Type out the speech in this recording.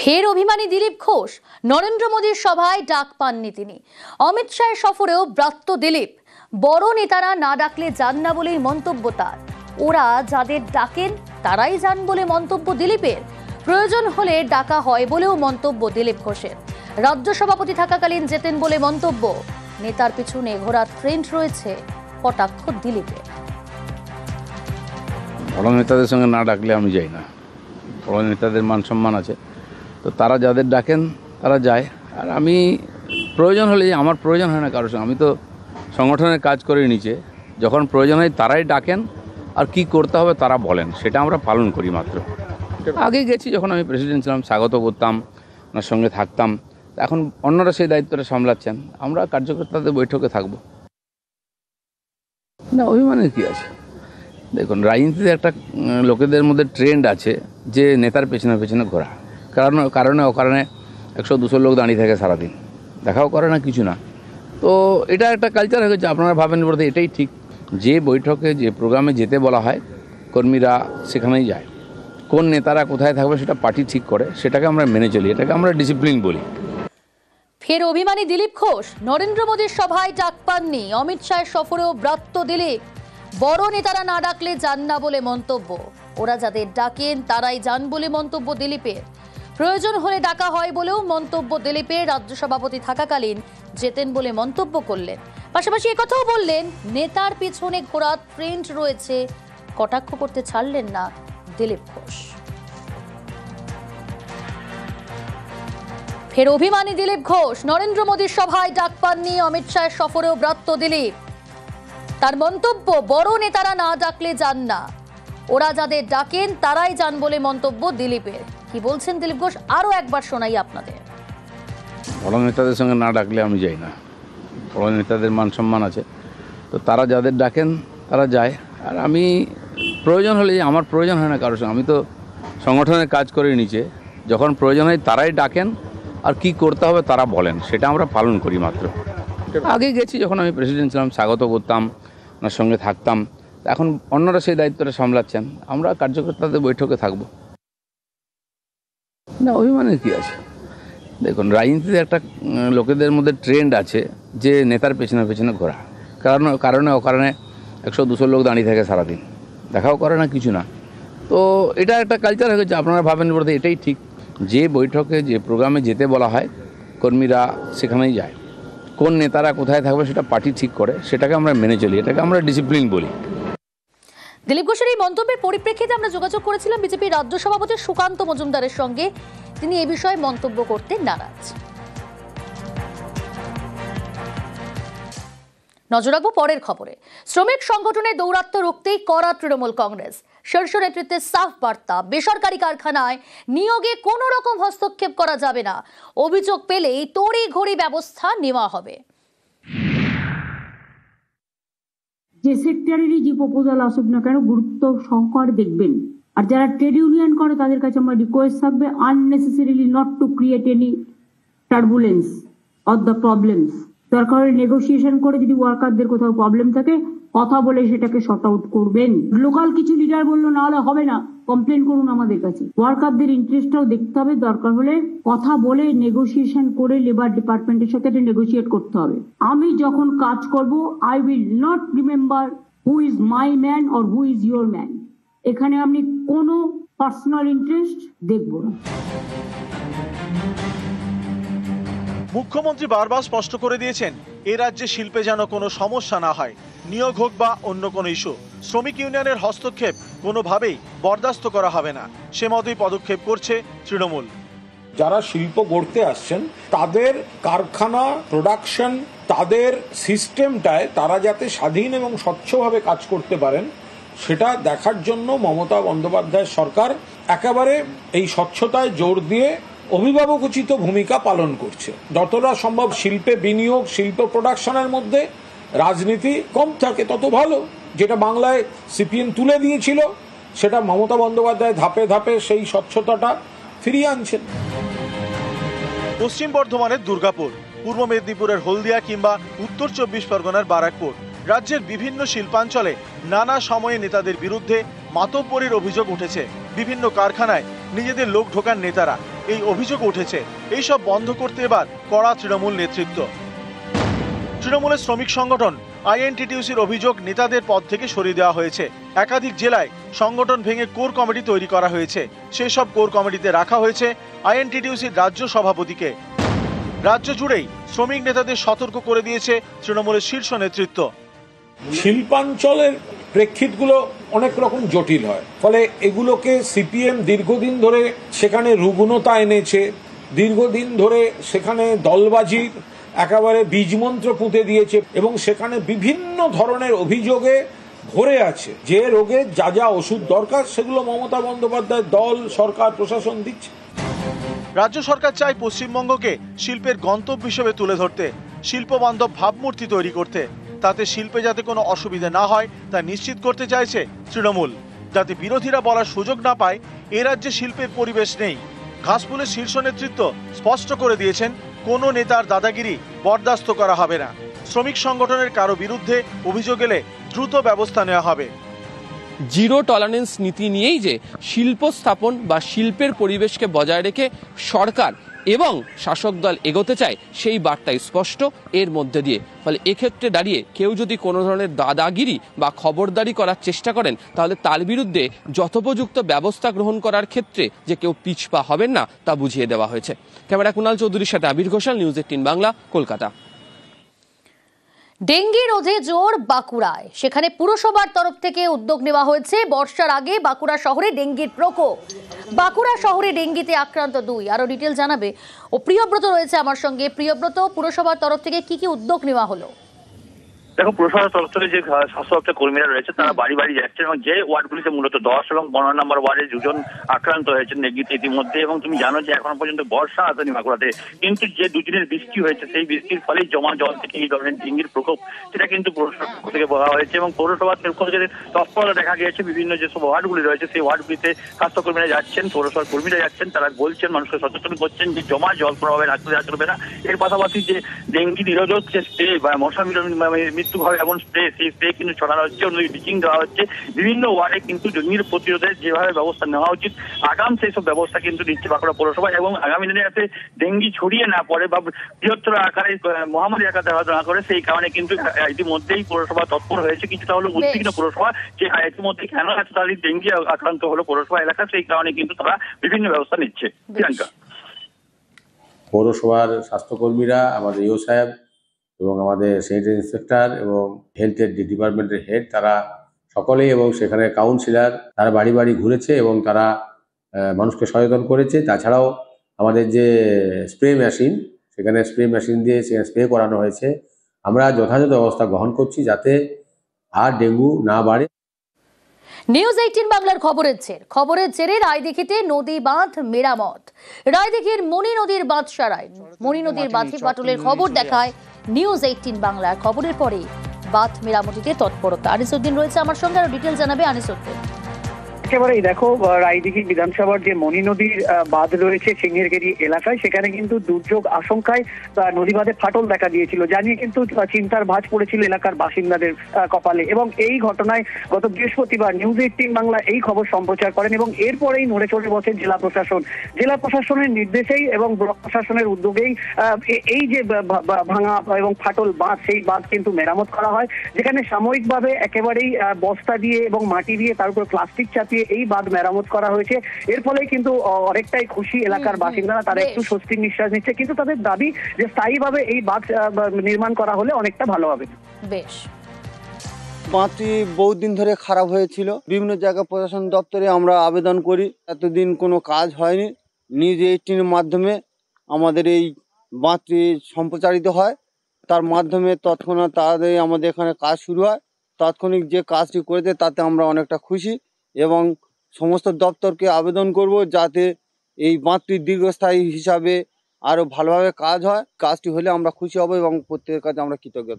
ফের অভিমানী দিলীপ ঘোষ। নরেন্দ্র মোদীর সভায় ডাক পাননি তিনি। অমিত শাহের সফরেও ব্রাত্য দিলীপ। বড় নেতারা না ডাকলে যান না বলেই মন্তব্য তার। ওরা যাদের ডাকেন তারাই যান বলে মন্তব্য দিলীপের। প্রয়োজন হলে ডাকা হয় বলেও মন্তব্য দিলীপ ঘোষের। রাজ্য সভাপতি থাকাকালীন যেতেন বলে মন্তব্য। নেতার পিছনে ঘোরার ট্রেন্ড রয়েছে, কটাক্ষ দিলীপের। বড় নেতাদের সঙ্গে না ডাকলে আমি যাই না। বড় নেতাদের মান সম্মান আছে, তো তারা যাদের ডাকেন তারা যায়। আর আমি প্রয়োজন হলে, আমার প্রয়োজন হয় না কারোর সঙ্গে। আমি তো সংগঠনের কাজ করে নিচে, যখন প্রয়োজন হয় তারাই ডাকেন, আর কি করতে হবে তারা বলেন, সেটা আমরা পালন করি মাত্র। আগে গেছি, যখন আমি প্রেসিডেন্ট ছিলাম, স্বাগত করতাম, ওনার সঙ্গে থাকতাম। এখন অন্যরা সেই দায়িত্বটা সামলাচ্ছেন, আমরা কার্যকর্তাদের বৈঠকে থাকব না। অভিমানের কী আছে? দেখুন, রাজনীতিতে একটা লোকেদের মধ্যে ট্রেন্ড আছে যে নেতার পেছনে পেছনে ঘোরা। কারণে অকারণে 100-200 লোক দাঁড়িয়ে থাকে সারাদিন, দেখাও করে না, কিছু না। তো এটা একটা কালচার হয়ে গেছে। আপনারা ভাবেন বলতে এটাই ঠিক, যে বৈঠকে যে প্রোগ্রামে যেতে বলা হয় কর্মীরা সেখানেই যায়। কোন নেতারা কোথায় থাকবে সেটা পার্টি ঠিক করে, সেটাকে আমরা মেনে চলি, এটাকে আমরা ডিসিপ্লিন বলি। ফের অভিমানী দিলীপ ঘোষ। নরেন্দ্র মোদীর সভায় ডাক পাননি। অমিত শাহের সফরেও ব্রাত্য দিলীপ। বড় নেতারা না ডাকলে যান না বলে মন্তব্য। ওরা যাদের ডাকেন তারাই যান বলে মন্তব্য দিলীপের। প্রয়োজন হলে ডাকা হয় বলেও মন্তব্য দিলীপের। রাজ্য সভাপতি থাকাকালীন যেতেন বলে মন্তব্য করলেন। পাশাপাশি একথাও বললেন, নেতার পিছনে ঘোরার ট্রেন্ড রয়েছে, কটাক্ষ করতে ছাড়লেন না দিলীপ ঘোষ। ফের অভিমানী দিলীপ ঘোষ। নরেন্দ্র মোদীর সভায় ডাক পাননি। অমিত শাহের সফরেও ব্রাত্য দিলীপ। তার মন্তব্য, বড় নেতারা না ডাকলে যান না, ওরা যাদের ডাকেন তারাই যান বলে মন্তব্য দিলীপের। কি বলছেন দিলীপ ঘোষ, আরো একবার শোনাই আপনাদের। বড় নেতাদের সঙ্গে না ডাকলে আমি যাই না। বড় নেতাদের মান সম্মান আছে, তো তারা যাদের ডাকেন তারা যায়। আর আমি প্রয়োজন হলে, আমার প্রয়োজন হয় না কারোর সঙ্গে। আমি তো সংগঠনের কাজ করে নিচে, যখন প্রয়োজন হয় তারাই ডাকেন, আর কি করতে হবে তারা বলেন, সেটা আমরা পালন করি মাত্র। আগে গেছি, যখন আমি প্রেসিডেন্ট ছিলাম, স্বাগত করতাম, ওনার সঙ্গে থাকতাম। এখন অন্যরা সেই দায়িত্বটা সামলাচ্ছেন, আমরা কার্যকর্তাদের বৈঠকে থাকব না। অভিমানের কী আছে? দেখুন, রাজনীতিতে একটা লোকেদের মধ্যে ট্রেন্ড আছে যে নেতার পেছনে পেছনে ঘোরা। কারণে অকারণে 100-200 লোক দাঁড়িয়ে থাকে সারাদিন, দেখাও করে না, কিছু না। তো এটা একটা কালচার হয়ে গেছে। আপনারা ভাবেন বলতে এটাই ঠিক, যে বৈঠকে যে প্রোগ্রামে যেতে বলা হয় কর্মীরা সেখানেই যায়। কোন নেতারা কোথায় থাকবে সেটা পার্টি ঠিক করে, সেটাকে আমরা মেনে চলি, এটাকে আমরা ডিসিপ্লিন বলি। দিলীপ ঘোষের এই মন্তব্যের পরিপ্রেক্ষিতে আমরা যোগাযোগ করেছিলাম বিজেপি রাজ্য সভাপতি সুকান্ত মজুমদারের সঙ্গে। তিনি এ বিষয়ে মন্তব্য করতে নারাজ। নজর রাখবো পরের খবরে। শ্রমিক সংগঠনের দৌরাত্ম্য রুখতেই কড়া তৃণমূল কংগ্রেস। শীর্ষ নেতৃত্বের সাফ বার্তা, বেসরকারি কারখানায় নিয়োগে কোনো রকম হস্তক্ষেপ করা যাবে না। অভিযোগ পেলেই তড়িঘড়ি ব্যবস্থা নেওয়া হবে। যে সেক্টরেরই যে প্রপোজাল আসুক না কেন, গুরুত্ব সহকারে দেখবেন। আর যারা ট্রেড ইউনিয়ন করে তাদের কাছে আমার রিকোয়েস্ট থাকবে, unnecessarily not to create any turbulence or the problems. দরকার হলে নেগোসিয়েশন করে, যদি ওয়ার্কারদের কোথাও প্রবলেম থাকে কথা বলে সেটাকে শর্ট আউট করবেন। লোকাল কিছু লিডার বললো না হলে হবে না, কমপ্লেন করুন আমাদের কাছে। ওয়ার্কারদের ইন্টারেস্টটাও দেখতে হবে, দরকার হলে কথা বলে নেগোসিয়েশন করে লেবার ডিপার্টমেন্টের সাথে নেগোসিয়েট করতে হবে। আমি যখন কাজ করব, I will not remember who is my man or who is your man. এখানে আমি কোনো পার্সোনাল ইন্টারেস্ট দেখব না। মুখ্যমন্ত্রী বারবার স্পষ্ট করে দিয়েছেন, এ রাজ্যে শিল্পে যেন কোনো সমস্যা না হয়। নিয়োগ হোক বা অন্য কোনো ইস্যু, শ্রমিক ইউনিয়নের হস্তক্ষেপ কোনোভাবেই বরদাস্ত করা হবে না। সে মতোই পদক্ষেপ করছে তৃণমূল। যারা শিল্প গড়তে আসছেন তাদের কারখানা, প্রোডাকশন, তাদের সিস্টেমটায় তারা যাতে স্বাধীন এবং স্বচ্ছভাবে কাজ করতে পারেন, সেটা দেখার জন্য মমতা বন্দ্যোপাধ্যায় সরকার একেবারে এই স্বচ্ছতায় জোর দিয়ে অভিভাবকোচিত ভূমিকা পালন করছে। যতটা সম্ভব শিল্পে বিনিয়োগ, শিল্প প্রোডাকশনের মধ্যে রাজনীতি কম থাকে তত ভালো। যেটা বাংলায় সিপিএম তুলে দিয়েছিল, সেটা মমতা বন্দ্যোপাধ্যায় ধাপে ধাপে সেই স্বচ্ছতাটা ফিরিয়ে আনছেন। পশ্চিম বর্ধমানের দুর্গাপুর, পূর্ব মেদিনীপুরের হলদিয়া কিংবা উত্তর 24 পরগনার বারাকপুর, রাজ্যের বিভিন্ন শিল্পাঞ্চলে নানা সময়ে নেতাদের বিরুদ্ধে মাতব্বরির অভিযোগ উঠেছে। বিভিন্ন কারখানায় নিজেদের লোক ঢোকান নেতারা, এই অভিযোগ উঠেছে। এইসব বন্ধ করতে এবার কড়া তৃণমূল নেতৃত্ব। তৃণমূলের শ্রমিক সংগঠন আইএনটিটিউসির অভিযোগ, নেতাদের পদ থেকে সরিয়ে দেওয়া হয়েছে। একাধিক জেলায় সংগঠন ভেঙে কোর কমিটি তৈরি করা হয়েছে। সেসব কোর কমিটিতে রাখা হয়েছে আইএনটিটিউসির রাজ্য সভাপতিকে। রাজ্য জুড়েই শ্রমিক নেতাদের সতর্ক করে দিয়েছে তৃণমূলের শীর্ষ নেতৃত্ব। শিল্পাঞ্চলের প্রেক্ষিতগুলো অনেক রকম জটিল হয়, ফলে এগুলোকে সিপিএম দীর্ঘদিন ধরে সেখানে রুগ্নতা এনেছে, দীর্ঘদিন ধরে সেখানে দলবাজির একেবারে বীজমন্ত্র পুঁতে দিয়েছে এবং সেখানে বিভিন্ন ধরনের অভিযোগে ভরে আছে। যে রোগে যা যা ওষুধ দরকার সেগুলো মমতা বন্দ্যোপাধ্যায়ের দল, সরকার, প্রশাসন দিচ্ছে। রাজ্য সরকার চায় পশ্চিমবঙ্গকে শিল্পের গন্তব্য হিসেবে তুলে ধরতে, শিল্পবান্ধব ভাবমূর্তি তৈরি করতে। তাতে শিল্পে যাতে কোনো অসুবিধা না হয় তা নিশ্চিত করতে চাইছে তৃণমূল। যাতে বিরোধীরা বলার সুযোগ না পায় এ রাজ্যে শিল্পের পরিবেশ নেই। ঘাসফুলের শীর্ষ নেতৃত্ব স্পষ্ট করে দিয়েছেন, কোনো নেতার দাদাগিরি বরদাস্ত করা হবে না। শ্রমিক সংগঠনের কারো বিরুদ্ধে অভিযোগ এলে দ্রুত ব্যবস্থা নেওয়া হবে। জিরো টলারেন্স নীতি নিয়েই যে শিল্প স্থাপন বা শিল্পের পরিবেশকে বজায় রেখে সরকার এবং শাসক দল এগোতে চায়, সেই বার্তাই স্পষ্ট এর মধ্যে দিয়ে। ফলে এক্ষেত্রে দাঁড়িয়ে কেউ যদি কোনো ধরনের দাদাগিরি বা খবরদারি করার চেষ্টা করেন, তাহলে তার বিরুদ্ধে যথোপযুক্ত ব্যবস্থা গ্রহণ করার ক্ষেত্রে যে কেউ পিছপা হবেন না তা বুঝিয়ে দেওয়া হয়েছে। ক্যামেরা কুণাল চৌধুরীর সাথে আবির ঘোষাল, নিউজ 18 বাংলা, কলকাতা। ডেঙ্গি রোধে জোর বাঁকুড়ায়, সেখানে পুরসভার তরফ থেকে উদ্যোগ নেওয়া হয়েছে। বর্ষার আগে বাঁকুড়া শহরে ডেঙ্গির প্রকোপ। বাঁকুড়া শহরে ডেঙ্গিতে আক্রান্ত 2। আরো ডিটেল জানাবে ও প্রিয়ব্রত রয়েছে আমার সঙ্গে। প্রিয়ব্রত, পুরসভার তরফ থেকে কি কি উদ্যোগ নেওয়া হলো? দেখো, পুরসভার তরফ থেকে যে স্বাস্থ্য দপ্তর কর্মীরা রয়েছে তারা বাড়ি বাড়ি যাচ্ছেন এবং যে ওয়ার্ডগুলিতে মূলত 10 এবং 15 নম্বর ওয়ার্ডে 2 জন আক্রান্ত হয়েছেন ডেঙ্গিতে ইতিমধ্যে। এবং তুমি জানো যে এখনো পর্যন্ত বর্ষা আসেনি বাঁকুড়াতে, কিন্তু যে 2 দিনের বৃষ্টি হয়েছে সেই বৃষ্টির ফলে জমা জল থেকে এই ধরনের ডেঙ্গির প্রকোপ সেটা কিন্তু পৌরসভার পক্ষ থেকে বলা হয়েছে। এবং পৌরসভার পক্ষ থেকে তৎপরতা দেখা গিয়েছে, বিভিন্ন যেসব ওয়ার্ডগুলি রয়েছে সেই ওয়ার্ডগুলিতে স্বাস্থ্যকর্মীরা যাচ্ছেন, পৌরসভার কর্মীরা যাচ্ছেন, তারা বলছেন, মানুষকে সচেতন করছেন যে জমা জল প্রভাবে রাখতে দেওয়া চলবে না। এর পাশাপাশি যে ডেঙ্গি নিরোধক যে স্প্রে বা মশা মৃত্যু হয় এমন স্প্রে, সেই স্প্রে কিন্তু ছড়ানো হচ্ছে, অন্যদিকে ব্লিচিং দেওয়া হচ্ছে। বিভিন্ন ওয়ার্ডে কিন্তু ডেঙ্গির প্রতিরোধের যেভাবে ব্যবস্থা নেওয়া উচিত আগাম সেই সব ব্যবস্থা কিন্তু নিচ্ছে বাঁকুড়া পৌরসভা। এবং আগামী দিনে যাতে ডেঙ্গি ছড়িয়ে না পড়ে বা বৃহত্তর আকারে মহামারী আকার ধারণ না করে, সেই কারণে কিন্তু ইতিমধ্যেই পৌরসভা তৎপর হয়েছে। কিছুটা হলো উদ্বিগ্ন পৌরসভা যে ইতিমধ্যে কেন এত তাড়াতাড়ি ডেঙ্গি আক্রান্ত হলো পৌরসভা এলাকা, সেই কারণে কিন্তু তারা বিভিন্ন ব্যবস্থা নিচ্ছে। প্রিয়াঙ্কা, পৌরসভার স্বাস্থ্যকর্মীরা, আমাদের ইও সাহেব এবং আমাদের স্যানিটারি ইন্সপেক্টর এবং হেলথের ডিপার্টমেন্টের হেড, তারা সকলেই এবং সেখানে কাউন্সিলর তারা বাড়ি বাড়ি ঘুরেছে এবং তারা মানুষকে সচেতন করেছে। তাছাড়াও আমাদের যে স্প্রে মেশিন, সেখানে স্প্রে মেশিন দিয়ে সেখানে স্প্রে করানো হয়েছে। আমরা যথাযথ ব্যবস্থা গ্রহণ করছি যাতে আর ডেঙ্গু না বাড়ে। নিউজ 18 বাংলার খবরের জেরে রায়দিঘিতে নদী বাঁধ মেরামত। রায়দিঘির মণি নদীর বাঁধ সারায়, মণি নদীর বাঁধে পাটুলের খবর দেখায় নিউজ 18 বাংলার। খবরের পরে বাঁধ মেরামতিতে তৎপরতা। আনিসুদ্দিন রয়েছে আমার সঙ্গে, আরো ডিটেল জানাবে আনিসুদ্দিন। একেবারেই দেখো, রায়দিঘি বিধানসভার যে মণি নদীর বাঁধ রয়েছে সিংহেরগেরি এলাকায়, সেখানে কিন্তু দুর্যোগ আশঙ্কায় নদী বাঁধে ফাটল দেখা দিয়েছিল, জানিয়ে কিন্তু চিন্তার ভাঁজ পড়েছিল এলাকার বাসিন্দাদের কপালে। এবং এই ঘটনায় গত বৃহস্পতিবার নিউজ 18 বাংলা এই খবর সম্প্রচার করেন এবং এরপরেই নড়ে চড়ে বসেন জেলা প্রশাসন। জেলা প্রশাসনের নির্দেশেই এবং ব্লক প্রশাসনের উদ্যোগেই এই যে ভাঙা এবং ফাটল বাঁধ, সেই বাঁধ কিন্তু মেরামত করা হয়, যেখানে সাময়িকভাবে একেবারেই বস্তা দিয়ে এবং মাটি দিয়ে তার উপর প্লাস্টিক চাপিয়ে এই বাঁধ মেরামত করা হয়েছে। এর ফলে কিন্তু অনেকটাই খুশি এলাকার বাসিন্দারা, তারা একটু স্বস্তির নিঃশ্বাস নিচ্ছে। কিন্তু তাদের দাবি যে স্থায়ীভাবে এই বাঁধ নির্মাণ করা হলে অনেকটা ভালো হবে। বেশ, বাঁধটি বহুদিন ধরে খারাপ হয়েছিল, বিভিন্ন জায়গায় প্রশাসন দপ্তরে আমরা আবেদন করি, এতদিন কোনো কাজ হয়নি। নিউজ 18 এর মাধ্যমে আমাদের এই বাঁধটি সম্প্রচারিত হয়, তার মাধ্যমে তৎক্ষণাৎ তাড়াতাড়ি আমাদের এখানে কাজ শুরু হয়। তাৎক্ষণিক যে কাজটি করেছে তাতে আমরা অনেকটা খুশি এবং সমস্ত দপ্তরকে আবেদন করব যাতে এই বাঁধটি দীর্ঘস্থায়ী হিসাবে আরও ভালোভাবে কাজ হয়। কাজটি হলে আমরা খুশি হব এবং প্রত্যেকের কাছে আমরা কৃতজ্ঞ।